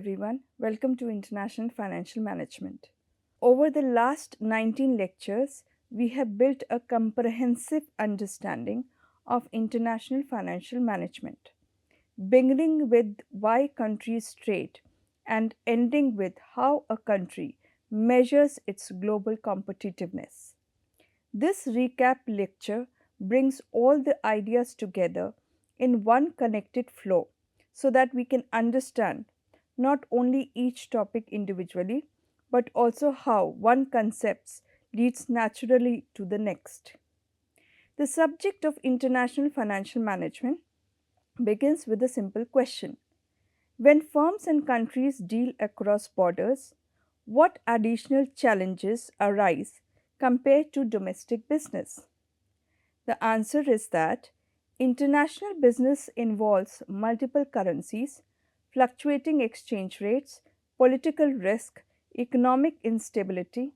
everyone. Welcome to International Financial Management. Over the last 19 lectures, we have built a comprehensive understanding of international financial management, beginning with why countries trade and ending with how a country measures its global competitiveness. This recap lecture brings all the ideas together in one connected flow so that we can understand not only each topic individually but also how one concept leads naturally to the next. The subject of international financial management begins with a simple question. When firms and countries deal across borders, what additional challenges arise compared to domestic business? The answer is that international business involves multiple currencies, fluctuating exchange rates, political risk, economic instability,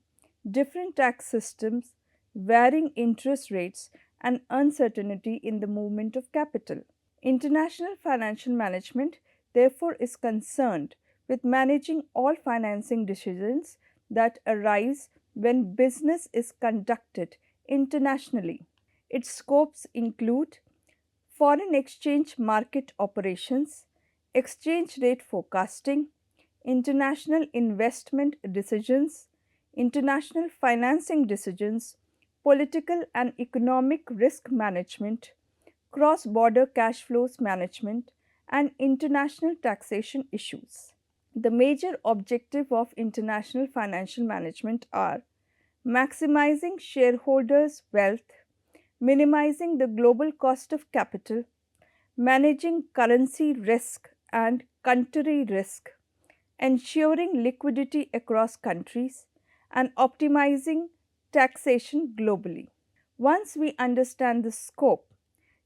different tax systems, varying interest rates, and uncertainty in the movement of capital. International financial management, therefore, is concerned with managing all financing decisions that arise when business is conducted internationally. Its scopes include foreign exchange market operations, exchange rate forecasting, international investment decisions, international financing decisions, political and economic risk management, cross-border cash flows management, and international taxation issues. The major objective of international financial management are maximizing shareholders' wealth, minimizing the global cost of capital, managing currency risk and country risk, ensuring liquidity across countries, and optimizing taxation globally. Once we understand the scope,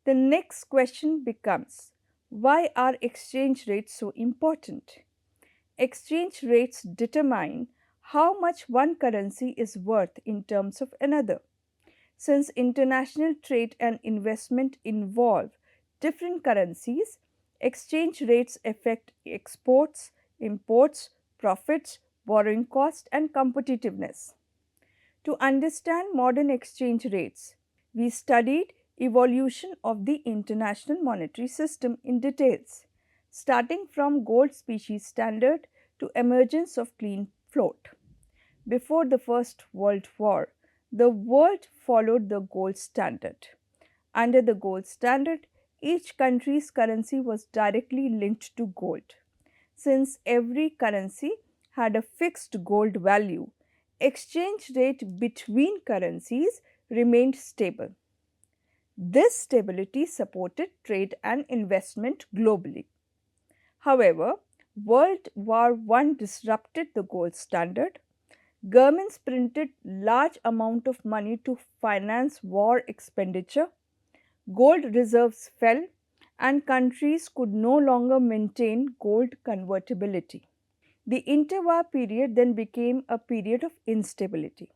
the next question becomes, why are exchange rates so important? Exchange rates determine how much one currency is worth in terms of another. Since international trade and investment involve different currencies, exchange rates affect exports, imports, profits, borrowing cost, and competitiveness. To understand modern exchange rates, we studied evolution of the international monetary system in details, starting from gold specie standard to emergence of clean float. Before the First World War, the world followed the gold standard. Under the gold standard, each country's currency was directly linked to gold. Since every currency had a fixed gold value, exchange rate between currencies remained stable. This stability supported trade and investment globally. However, World War I disrupted the gold standard. Governments printed large amount of money to finance war expenditure. Gold reserves fell and countries could no longer maintain gold convertibility. The interwar period then became a period of instability.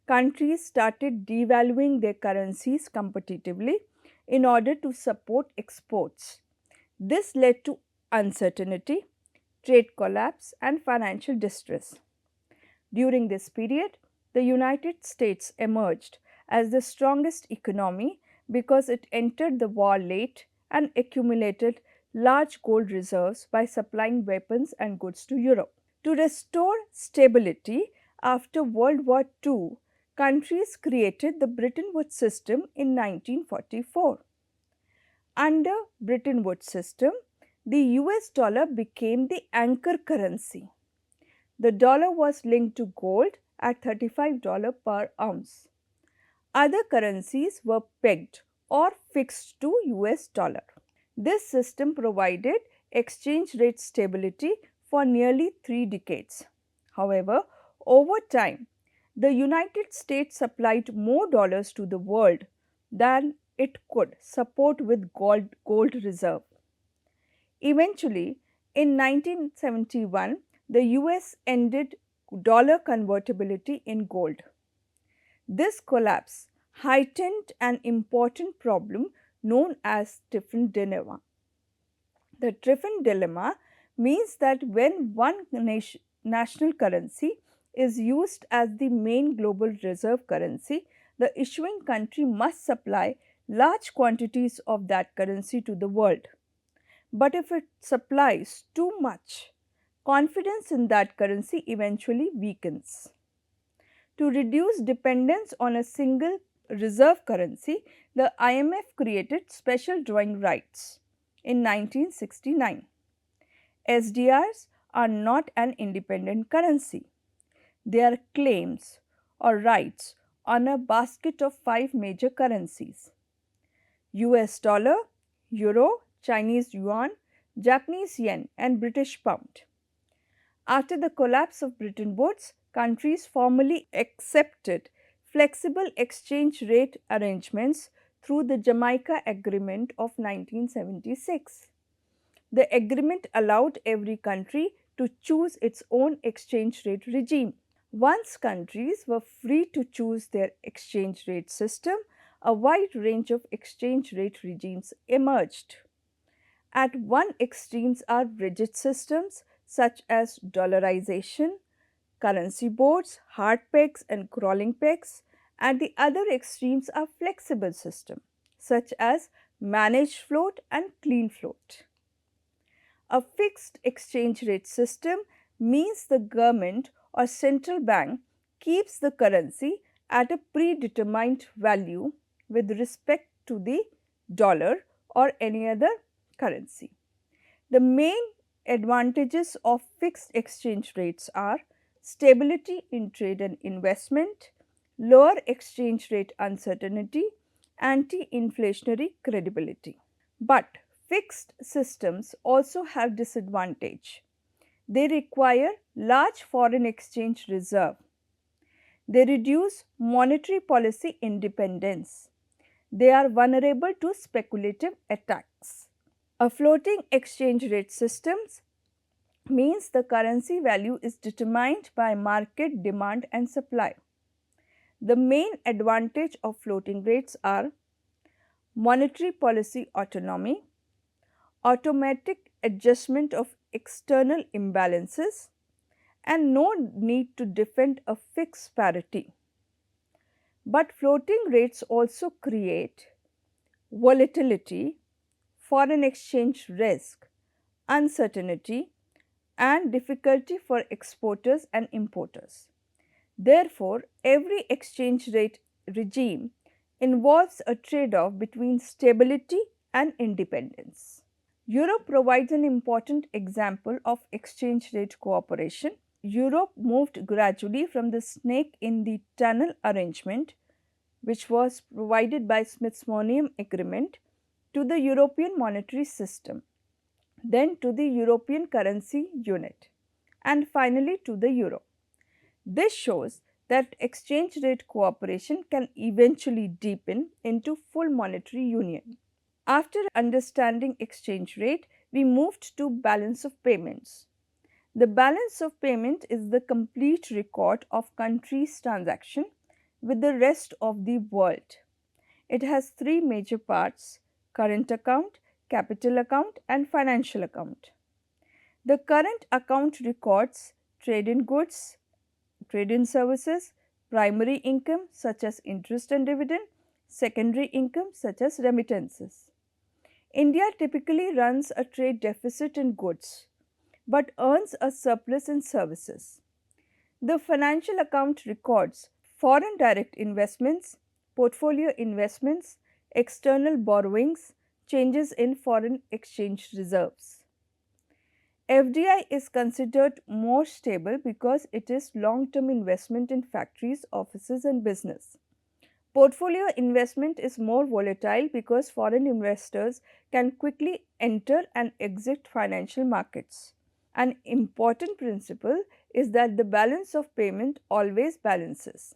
Countries started devaluing their currencies competitively in order to support exports. This led to uncertainty, trade collapse, and financial distress. During this period, the United States emerged as the strongest economy because it entered the war late and accumulated large gold reserves by supplying weapons and goods to Europe. To restore stability after World War II, countries created the Bretton Woods system in 1944. Under Bretton Woods system, the US dollar became the anchor currency. The dollar was linked to gold at $35 per ounce. Other currencies were pegged or fixed to US dollar. This system provided exchange rate stability for nearly 3 decades. However, over time, the United States supplied more dollars to the world than it could support with gold reserve. Eventually, in 1971, the US ended dollar convertibility in gold. This collapse heightened an important problem known as Triffin dilemma. The Triffin dilemma means that when one national currency is used as the main global reserve currency, the issuing country must supply large quantities of that currency to the world. But if it supplies too much, confidence in that currency eventually weakens. To reduce dependence on a single reserve currency, the IMF created special drawing rights in 1969. SDRs are not an independent currency. They are claims or rights on a basket of five major currencies: US dollar, euro, Chinese yuan, Japanese yen, and British pound. After the collapse of Bretton Woods, countries formally accepted flexible exchange rate arrangements through the Jamaica Agreement of 1976. The agreement allowed every country to choose its own exchange rate regime. Once countries were free to choose their exchange rate system, a wide range of exchange rate regimes emerged. At one extremes are rigid systems such as dollarization, currency boards, hard pegs and crawling pegs. At the other extremes are flexible systems such as managed float and clean float. A fixed exchange rate system means the government or central bank keeps the currency at a predetermined value with respect to the dollar or any other currency. The main advantages of fixed exchange rates are stability in trade and investment, lower exchange rate uncertainty, anti-inflationary credibility. But fixed systems also have disadvantage. They require large foreign exchange reserve. They reduce monetary policy independence. They are vulnerable to speculative attacks. A floating exchange rate system means the currency value is determined by market demand and supply. The main advantage of floating rates are monetary policy autonomy, automatic adjustment of external imbalances, and no need to defend a fixed parity. But floating rates also create volatility, foreign exchange risk, uncertainty, and difficulty for exporters and importers. Therefore, every exchange rate regime involves a trade-off between stability and independence. Europe provides an important example of exchange rate cooperation. Europe moved gradually from the snake in the tunnel arrangement, which was provided by Smithsonian Agreement, to the European monetary system, then to the European currency unit, and finally to the euro. This shows that exchange rate cooperation can eventually deepen into full monetary union. After understanding exchange rate, we moved to balance of payments. The balance of payment is the complete record of countries' transaction with the rest of the world. It has three major parts: current account, capital account, and financial account. The current account records trade in goods, trade in services, primary income such as interest and dividend, secondary income such as remittances. India typically runs a trade deficit in goods but earns a surplus in services. The financial account records foreign direct investments, portfolio investments, external borrowings, changes in foreign exchange reserves. FDI is considered more stable because it is long-term investment in factories, offices and business. Portfolio investment is more volatile because foreign investors can quickly enter and exit financial markets. An important principle is that the balance of payment always balances.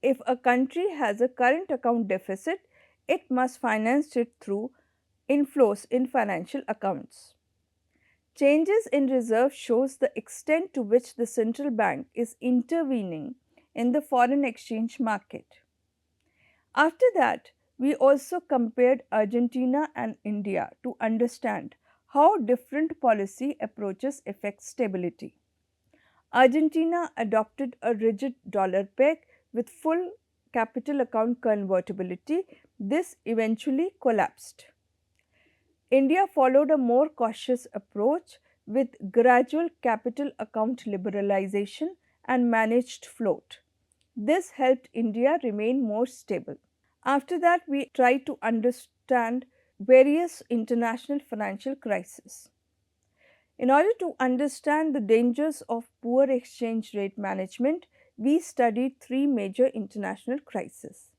If a country has a current account deficit, it must finance it through inflows in financial accounts. Changes in reserve shows the extent to which the central bank is intervening in the foreign exchange market. After that, we also compared Argentina and India to understand How different policy approaches affect stability. Argentina adopted a rigid dollar peg with full capital account convertibility. This eventually collapsed. India followed a more cautious approach with gradual capital account liberalization and managed float. This helped India remain more stable. After that, we tried to understand various international financial crises. In order to understand the dangers of poor exchange rate management, we studied three major international crises.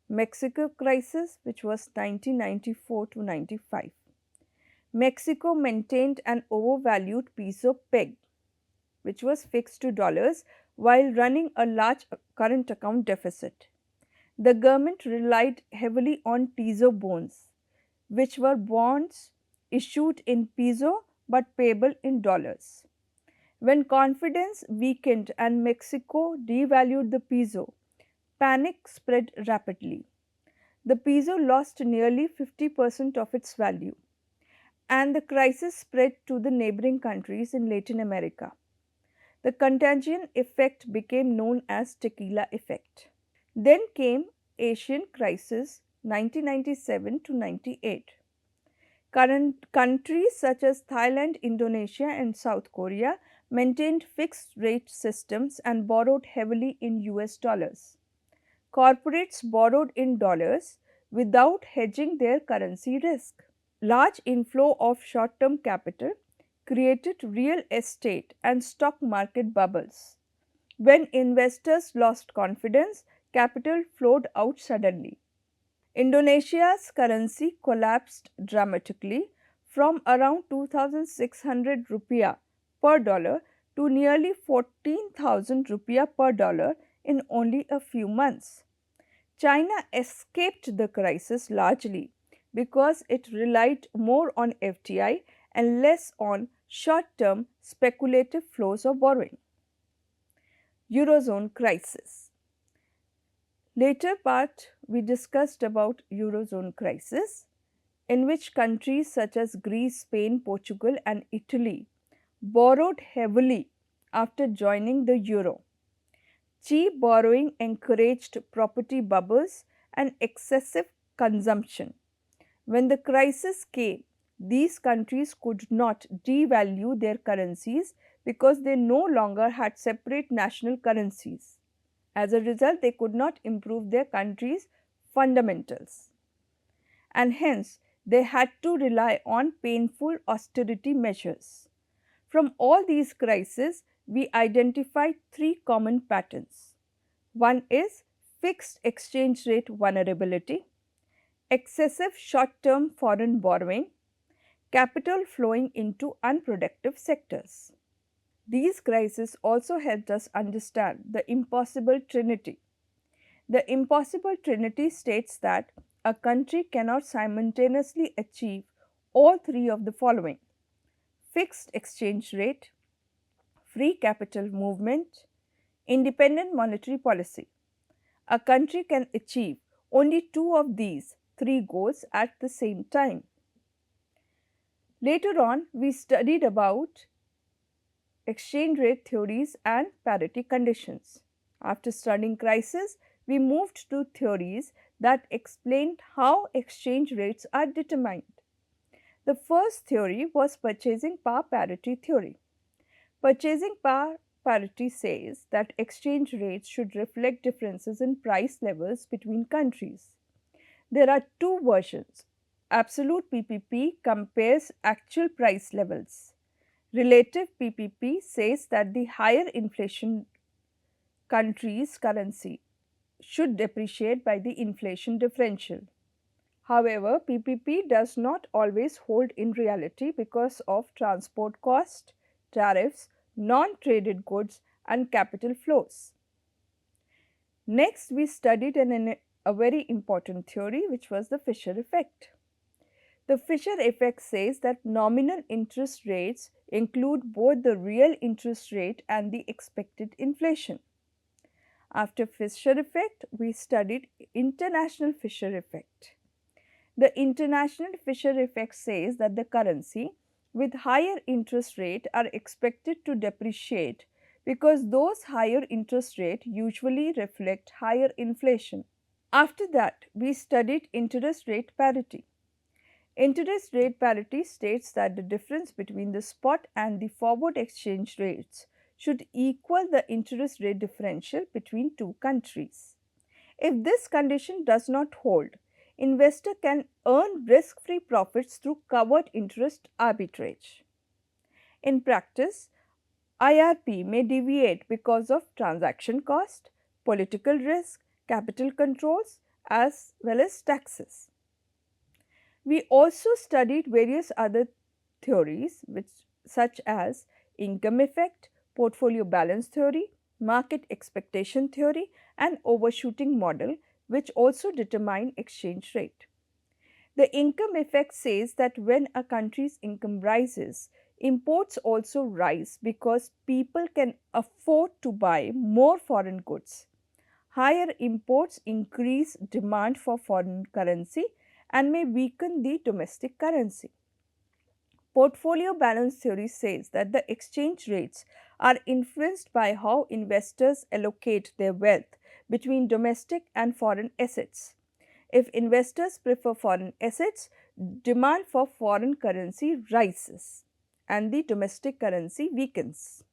Mexico crisis, which was 1994 to 95. Mexico maintained an overvalued peso peg, which was fixed to dollars, while running a large current account deficit. The government relied heavily on peso bonds, which were bonds issued in peso but payable in dollars. When confidence weakened and Mexico devalued the peso, panic spread rapidly. The peso lost nearly 50% of its value, and the crisis spread to the neighboring countries in Latin America. The contagion effect became known as tequila effect. Then came Asian crisis 1997 to 98. Current countries such as Thailand, Indonesia and South Korea maintained fixed rate systems and borrowed heavily in US dollars. Corporates borrowed in dollars without hedging their currency risk. Large inflow of short-term capital created real estate and stock market bubbles. When investors lost confidence, capital flowed out suddenly. Indonesia's currency collapsed dramatically from around 2,600 rupiah per dollar to nearly 14,000 rupiah per dollar in only a few months. China escaped the crisis largely because it relied more on FDI and less on short-term speculative flows of borrowing. Eurozone crisis. Later part we discussed about Eurozone crisis, in which countries such as Greece, Spain, Portugal and Italy borrowed heavily after joining the euro. Cheap borrowing encouraged property bubbles and excessive consumption. When the crisis came, these countries could not devalue their currencies because they no longer had separate national currencies. As a result, they could not improve their country's fundamentals, and hence they had to rely on painful austerity measures. From all these crises, we identified three common patterns. One is fixed exchange rate vulnerability, excessive short-term foreign borrowing, capital flowing into unproductive sectors. These crises also helped us understand the impossible trinity. The impossible trinity states that a country cannot simultaneously achieve all three of the following: fixed exchange rate, free capital movement, independent monetary policy. A country can achieve only two of these three goals at the same time. Later on, we studied about exchange rate theories and parity conditions. After studying crisis, we moved to theories that explained how exchange rates are determined. The first theory was purchasing power parity theory. Purchasing power parity says that exchange rates should reflect differences in price levels between countries. There are two versions. Absolute PPP compares actual price levels. Relative PPP says that the higher inflation country's currency should depreciate by the inflation differential. However, PPP does not always hold in reality because of transport cost, tariffs, non-traded goods and capital flows. Next, we studied a very important theory, which was the Fisher effect. The Fisher effect says that nominal interest rates include both the real interest rate and the expected inflation. After Fisher effect, we studied international Fisher effect. The international Fisher effect says that the currency with higher interest rate are expected to depreciate because those higher interest rate usually reflect higher inflation. After that, we studied interest rate parity. Interest rate parity states that the difference between the spot and the forward exchange rates should equal the interest rate differential between two countries. If this condition does not hold, investor can earn risk-free profits through covered interest arbitrage. In practice, IRP may deviate because of transaction cost, political risk, capital controls, as well as taxes. We also studied various other theories such as income effect, portfolio balance theory, market expectation theory, and overshooting model, which also determine exchange rate. The income effect says that when a country's income rises, imports also rise because people can afford to buy more foreign goods. Higher imports increase demand for foreign currency and may weaken the domestic currency. Portfolio balance theory says that the exchange rates are influenced by how investors allocate their wealth between domestic and foreign assets. If investors prefer foreign assets, demand for foreign currency rises and the domestic currency weakens.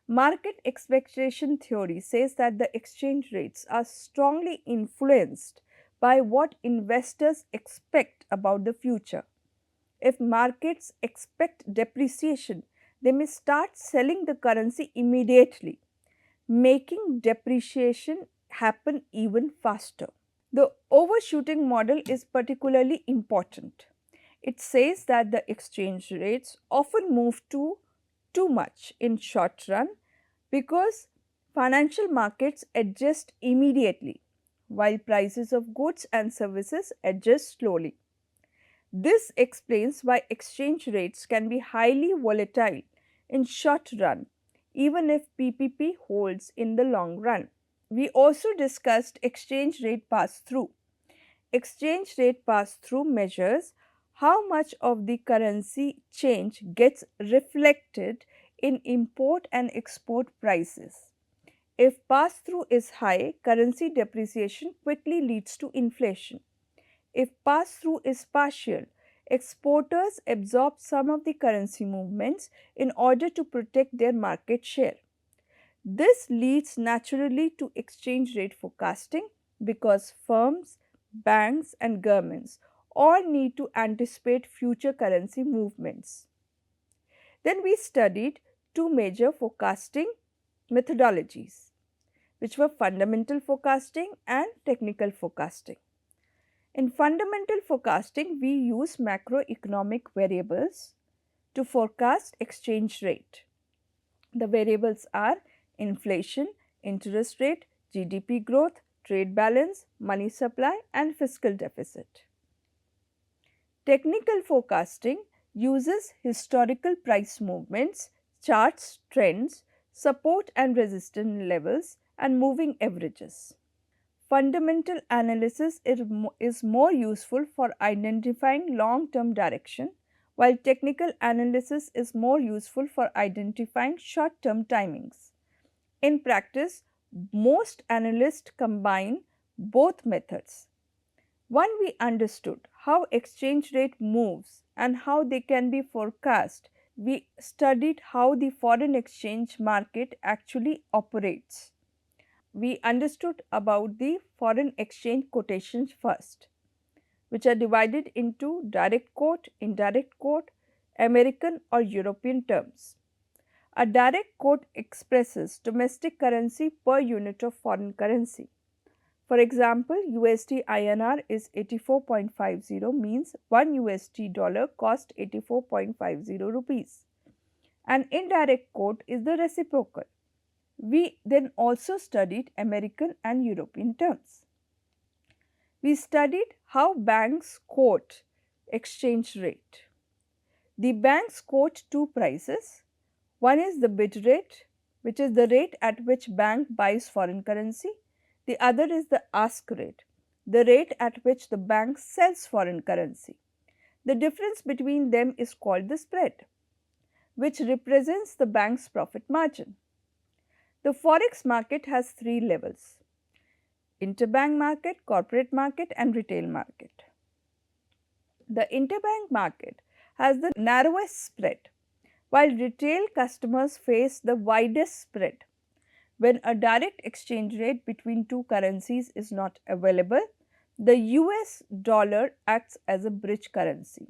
Market expectation theory says that the exchange rates are strongly influenced by what investors expect about the future. If markets expect depreciation, they may start selling the currency immediately, making depreciation happen even faster. The overshooting model is particularly important. It says that the exchange rates often move too much in short run because financial markets adjust immediately while prices of goods and services adjust slowly. This explains why exchange rates can be highly volatile in short run even if PPP holds in the long run. We also discussed exchange rate pass-through. Exchange rate pass-through measures how much of the currency change gets reflected in import and export prices. If pass-through is high, currency depreciation quickly leads to inflation. If pass-through is partial, exporters absorb some of the currency movements in order to protect their market share. This leads naturally to exchange rate forecasting because firms, banks, and governments all need to anticipate future currency movements. Then we studied two major forecasting methodologies, which were fundamental forecasting and technical forecasting. In fundamental forecasting, we use macroeconomic variables to forecast exchange rate. The variables are inflation, interest rate, GDP growth, trade balance, money supply, and fiscal deficit. Technical forecasting uses historical price movements, charts, trends, support and resistance levels, and moving averages. Fundamental analysis is more useful for identifying long-term direction, while technical analysis is more useful for identifying short-term timings. In practice, most analysts combine both methods. Once we understood how exchange rate moves and how they can be forecast, we studied how the foreign exchange market actually operates. We understood about the foreign exchange quotations first, which are divided into direct quote, indirect quote, American or European terms. A direct quote expresses domestic currency per unit of foreign currency. For example, USD INR is 84.50 means 1 USD dollar cost 84.50 rupees. An indirect quote is the reciprocal. We then also studied American and European terms. We studied how banks quote exchange rate. The banks quote two prices. One is the bid rate, which is the rate at which bank buys foreign currency. The other is the ask rate, the rate at which the bank sells foreign currency. The difference between them is called the spread, which represents the bank's profit margin. The Forex market has three levels: interbank market, corporate market, and retail market. The interbank market has the narrowest spread, while retail customers face the widest spread. When a direct exchange rate between two currencies is not available, the US dollar acts as a bridge currency.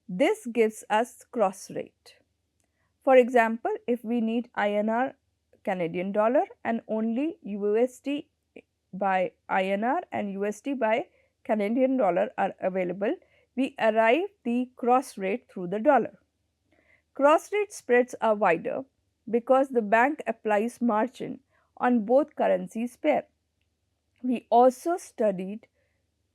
This gives us cross rate. For example, if we need INR Canadian dollar and only USD by INR and USD by Canadian dollar are available, we arrive the cross rate through the dollar. Cross rate spreads are wider because the bank applies margin on both currencies pair. We also studied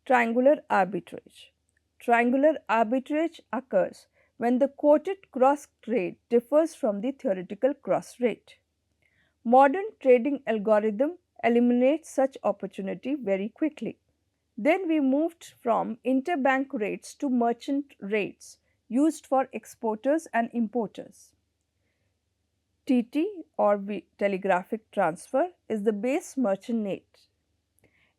triangular arbitrage. Triangular arbitrage occurs when the quoted cross rate differs from the theoretical cross rate. Modern trading algorithm eliminates such opportunity very quickly. Then we moved from interbank rates to merchant rates used for exporters and importers. TT or telegraphic transfer is the base merchant rate.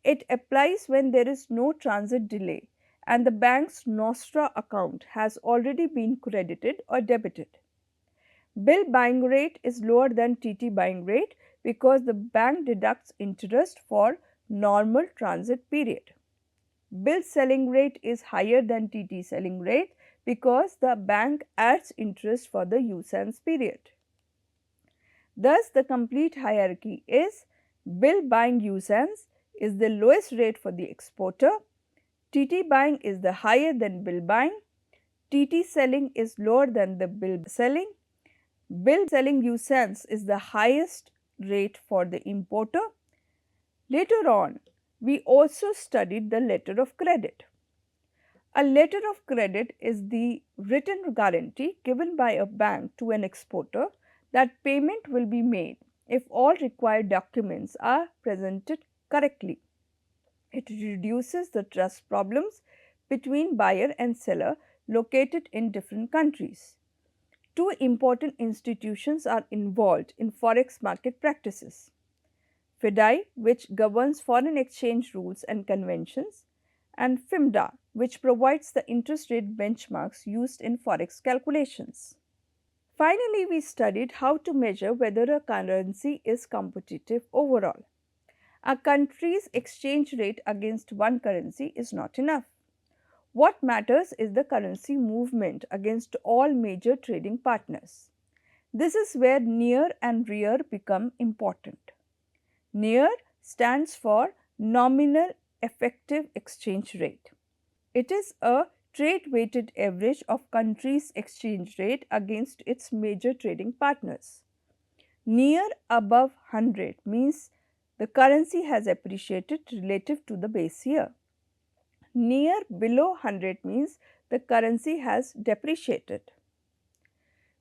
It applies when there is no transit delay and the bank's Nostra account has already been credited or debited. Bill buying rate is lower than TT buying rate because the bank deducts interest for normal transit period. Bill selling rate is higher than TT selling rate because the bank adds interest for the usance period. Thus, the complete hierarchy is: bill buying usance is the lowest rate for the exporter, TT buying is the higher than bill buying, TT selling is lower than the bill selling, bill selling usance is the highest rate for the importer. Later on, we also studied the letter of credit. A letter of credit is the written guarantee given by a bank to an exporter that payment will be made if all required documents are presented correctly. It reduces the trust problems between buyer and seller located in different countries. Two important institutions are involved in Forex market practices: FIDI, which governs foreign exchange rules and conventions, and FIMDA, which provides the interest rate benchmarks used in Forex calculations. Finally, we studied how to measure whether a currency is competitive overall. A country's exchange rate against one currency is not enough. What matters is the currency movement against all major trading partners. This is where near and rear become important. Near stands for nominal effective exchange rate. It is a trade weighted average of country's exchange rate against its major trading partners. Near above 100 means the currency has appreciated relative to the base year. Near below 100 means the currency has depreciated.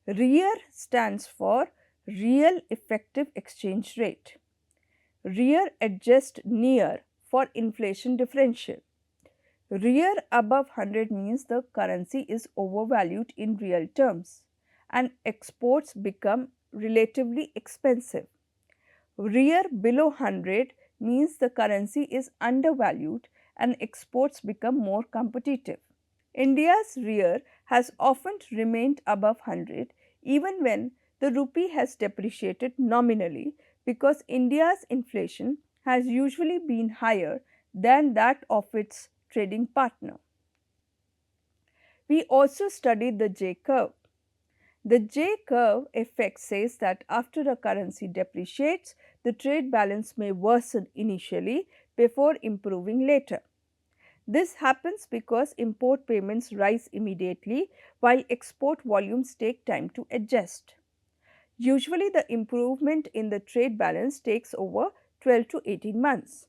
Rear stands for real effective exchange rate. Rear adjust near for inflation differential. Rear above 100 means the currency is overvalued in real terms and exports become relatively expensive. Rear below 100 means the currency is undervalued and exports become more competitive. India's rear has often remained above 100 even when the rupee has depreciated nominally, because India's inflation has usually been higher than that of its trading partner. We also studied the J curve. The J curve effect says that after a currency depreciates, the trade balance may worsen initially before improving later. This happens because import payments rise immediately while export volumes take time to adjust. Usually, the improvement in the trade balance takes over 12 to 18 months.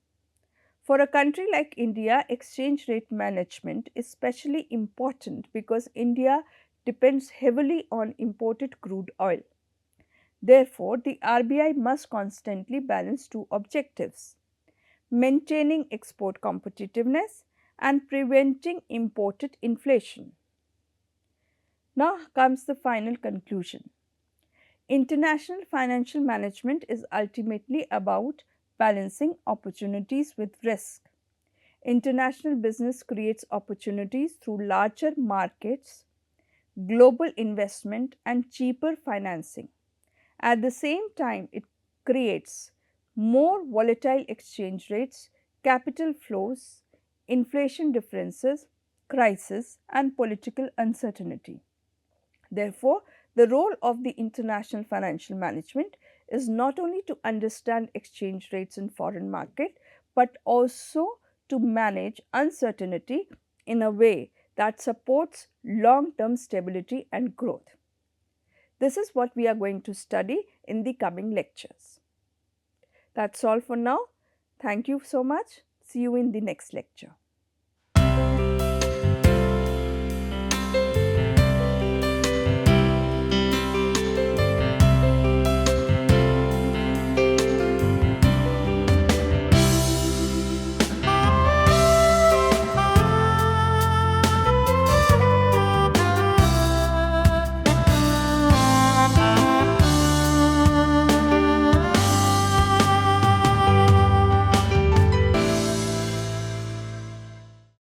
For a country like India, exchange rate management is especially important because India depends heavily on imported crude oil. Therefore, the RBI must constantly balance two objectives: maintaining export competitiveness and preventing imported inflation. Now comes the final conclusion. International financial management is ultimately about balancing opportunities with risk. International business creates opportunities through larger markets, global investment, and cheaper financing. At the same time, it creates more volatile exchange rates, capital flows, inflation differences, crisis, and political uncertainty. Therefore, the role of the international financial management is not only to understand exchange rates in foreign market, but also to manage uncertainty in a way that supports long-term stability and growth. This is what we are going to study in the coming lectures. That's all for now. Thank you so much. See you in the next lecture.